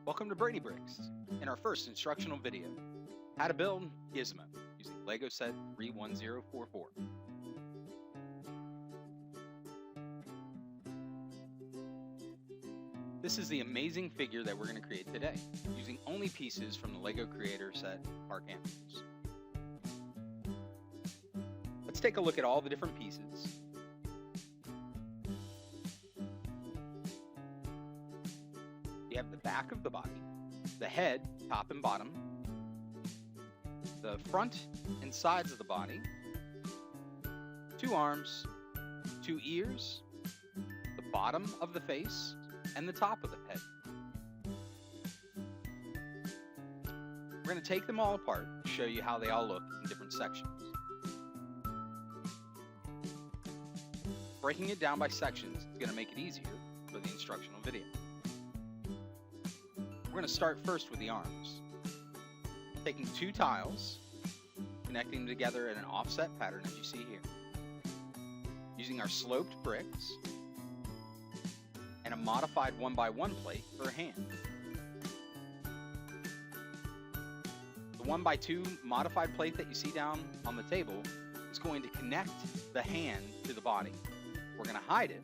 Welcome to BrainyBricks. In our first instructional video, how to build Gizmo using Lego set 31044. This is the amazing figure that we're going to create today, using only pieces from the Lego Creator set Park Animals. Let's take a look at all the different pieces. You have the back of the body, the head, top and bottom, the front and sides of the body, 2 arms, 2 ears, the bottom of the face, and the top of the head. We're going to take them all apart to show you how they all look in different sections. Breaking it down by sections is going to make it easier for the instructional video. We're going to start first with the arms. Taking 2 tiles, connecting them together in an offset pattern as you see here. Using our sloped bricks and a modified 1x1 plate for a hand. The 1x2 modified plate that you see down on the table is going to connect the hand to the body. We're going to hide it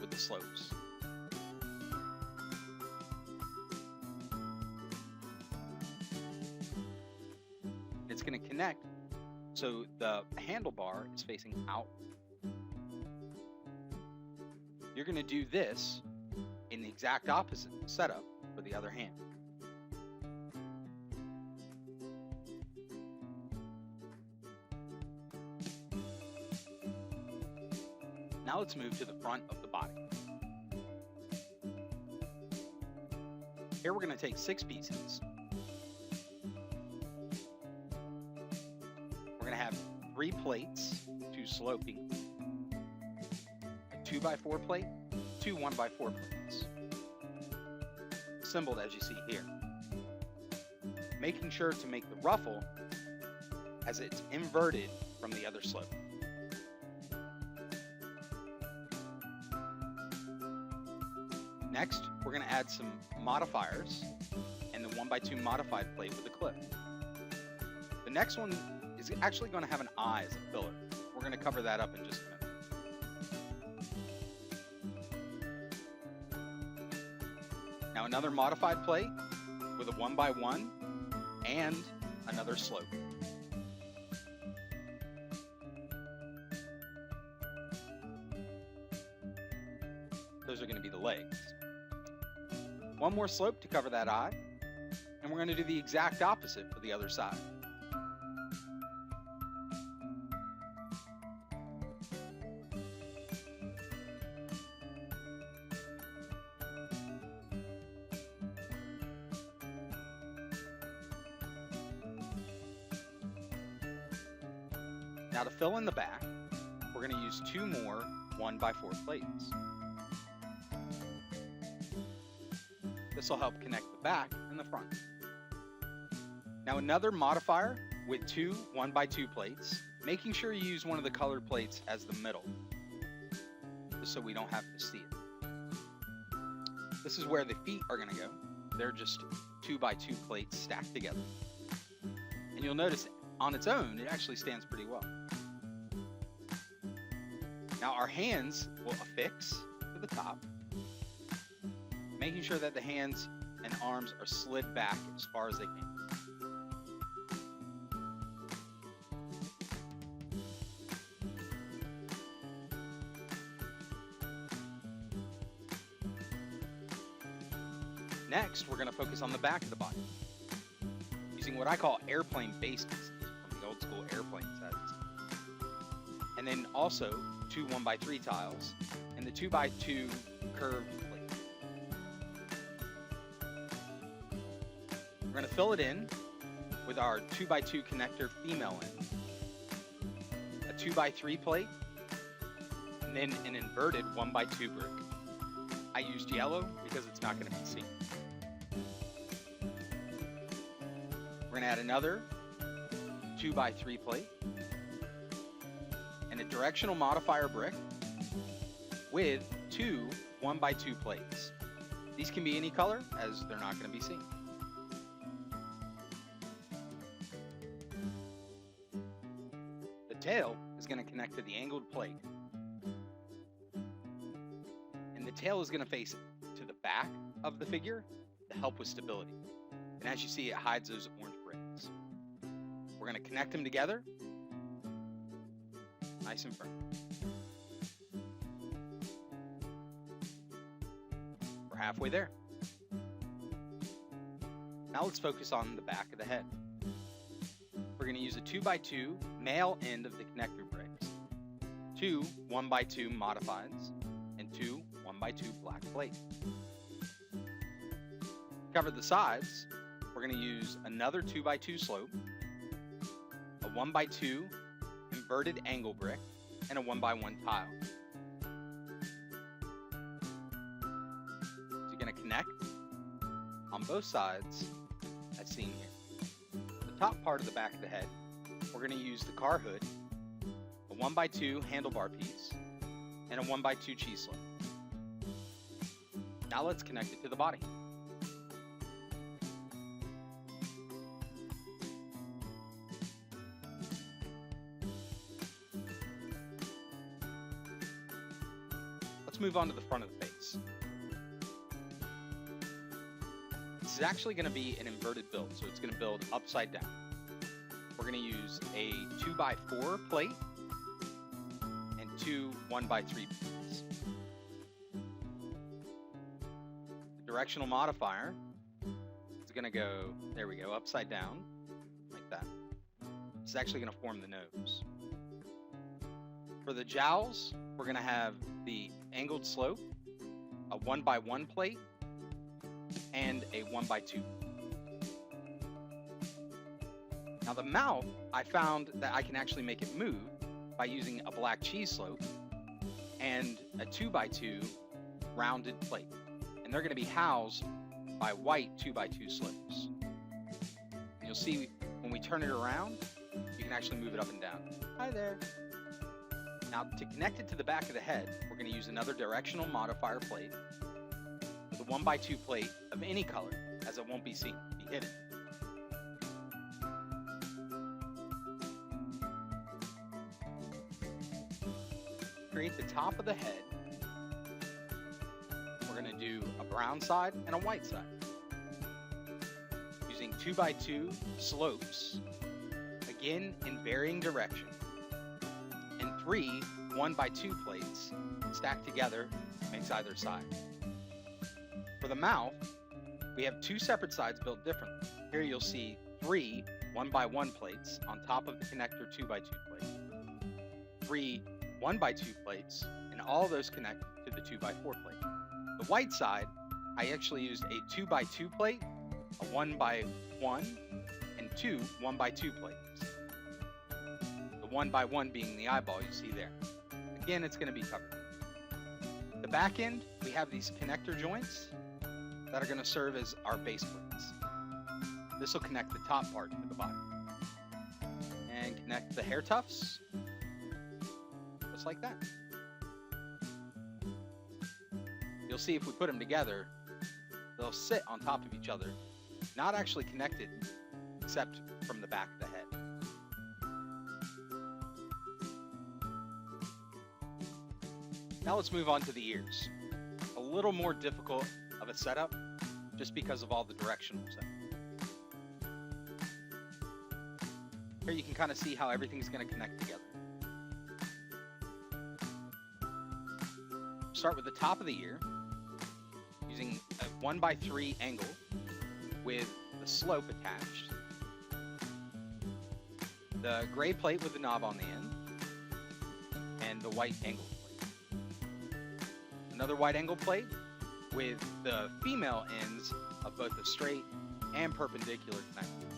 with the slopes. It's going to connect so the handlebar is facing out. You're going to do this in the exact opposite setup for the other hand. Now let's move to the front of the body. Here we're going to take 6 pieces. We're going to have 3 plates, 2 sloping, a 2x4 plate, 2 1x4 plates, assembled as you see here. Making sure to make the ruffle as it's inverted from the other slope. Next, we're going to add some modifiers and the 1x2 modified plate with a clip. The next one is actually going to have an eye as a filler. We're going to cover that up in just a minute. Now another modified plate with a 1x1 and another slope. Those are going to be the legs. One more slope to cover that eye, and we're going to do the exact opposite for the other side. Now to fill in the back, we're going to use 2 more 1x4 plates. This will help connect the back and the front. Now another modifier with 2 1x2 plates, making sure you use one of the colored plates as the middle, just so we don't have to see it. This is where the feet are going to go. They're just 2x2 plates stacked together. And you'll notice on its own, it actually stands pretty well. Now our hands will affix to the top, making sure that the hands and arms are slid back as far as they can. Next, we're going to focus on the back of the body, using what I call airplane base pieces from the old school airplane sets. And then also 2 1x3 tiles and the 2x2 curved plate. We're going to fill it in with our 2x2 connector female end, a 2x3 plate, and then an inverted 1x2 brick. I used yellow because it's not going to be seen. We're going to add another 2x3 plate and a directional modifier brick with 2 1x2 plates. These can be any color, as they're not going to be seen. The tail is going to connect to the angled plate. And the tail is going to face to the back of the figure to help with stability. And as you see, it hides those orange bricks. We're going to connect them together, nice and firm. We're halfway there. Now let's focus on the back of the head. We're going to use a 2x2 male end of the connector bricks, 2 1x2 modifieds, and 2 1x2 black plate. To cover the sides, we're going to use another 2x2 slope, a 1x2 inverted angle brick, and a 1x1 tile. So you're going to connect on both sides as seen here. The top part of the back of the head, we're going to use the car hood, a 1x2 handlebar piece, and a 1x2 cheese slope. Now let's connect it to the body. Let's move on to the front of the face. This is actually going to be an inverted build, so it's going to build upside down. We're going to use a 2x4 plate and 2 1x3 plates. The directional modifier is going to go, there we go, upside down, like that. This is actually going to form the nose. For the jowls, we're going to have the angled slope, a 1x1 plate, and a 1x2. Now the mouth, I found that I can actually make it move by using a black cheese slope and a 2x2 rounded plate. And they're going to be housed by white 2x2 slopes. And you'll see when we turn it around, you can actually move it up and down. Hi there. Now to connect it to the back of the head, we're going to use another directional modifier plate with a 1x2 plate of any color, as it won't be seen, be hidden. Create the top of the head. We're going to do a brown side and a white side. Using 2x2 slopes, again in varying direction, and 3 1x2 plates stacked together makes either side. For the mouth, we have 2 separate sides built differently. Here you'll see 3 1x1 plates on top of the connector 2x2 plate, 3 1x2 plates, and all those connect to the 2x4 plate. The white side, I actually used a 2x2 plate, a 1x1, and 2 1x2 plates. The 1x1 being the eyeball you see there. Again, it's going to be covered. The back end, we have these connector joints that are going to serve as our base plates. This will connect the top part to the body. And connect the hair tufts, just like that. You'll see if we put them together, they'll sit on top of each other, not actually connected except from the back of the head. Now let's move on to the ears. A little more difficult of a setup just because of all the directional stuff. Here you can kind of see how everything's going to connect together. Start with the top of the ear using a 1x3 angle with the slope attached, the gray plate with the knob on the end, and the white angle plate. Another white angle plate with the female ends of both the straight and perpendicular connector.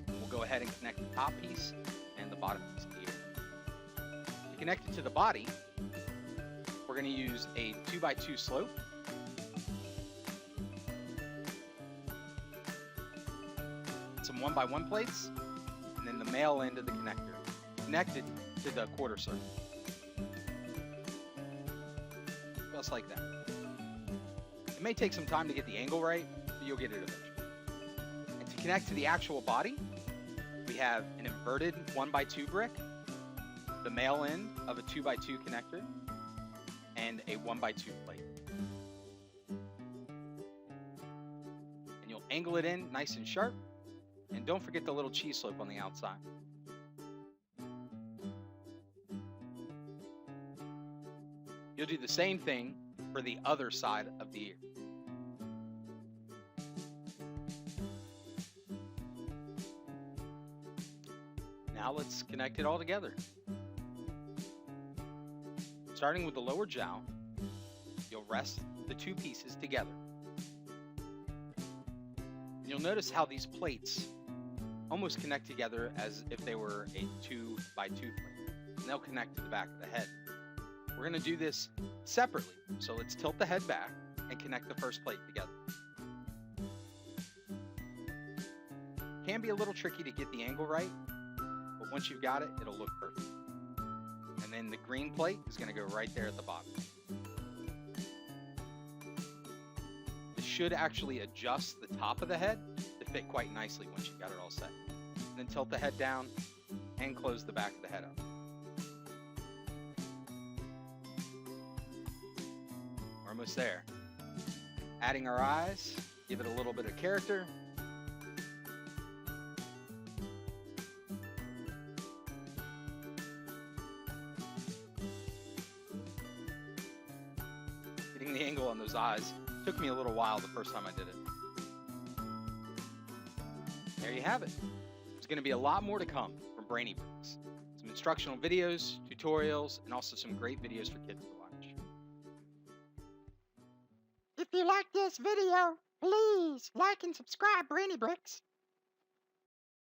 We'll go ahead and connect the top piece and the bottom piece of the ear. To connect it to the body, we're going to use a 2x2 slope, some 1x1 plates, and then the male end of the connector, connected to the quarter circle. Just like that. It may take some time to get the angle right, but you'll get it eventually. And to connect to the actual body, we have an inverted 1x2 brick, the male end of a 2x2 connector, and a 1x2 plate. And you'll angle it in nice and sharp, and don't forget the little cheese slope on the outside. You'll do the same thing for the other side of the ear. Now let's connect it all together. Starting with the lower jowl, you'll rest the two pieces together. You'll notice how these plates almost connect together as if they were a 2x2 plate. And they'll connect to the back of the head. We're going to do this separately, so let's tilt the head back and connect the first plate together. It can be a little tricky to get the angle right, but once you've got it, it'll look perfect. And then the green plate is going to go right there at the bottom. This should actually adjust the top of the head to fit quite nicely once you've got it all set. And then tilt the head down and close the back of the head up. We're almost there. Adding our eyes, give it a little bit of character. Getting the angle on those eyes took me a little while the first time I did it. There you have it. There's going to be a lot more to come from BrainyBricks. Some instructional videos, tutorials, and also some great videos for kids to watch. If you like this video, please like and subscribe BrainyBricks.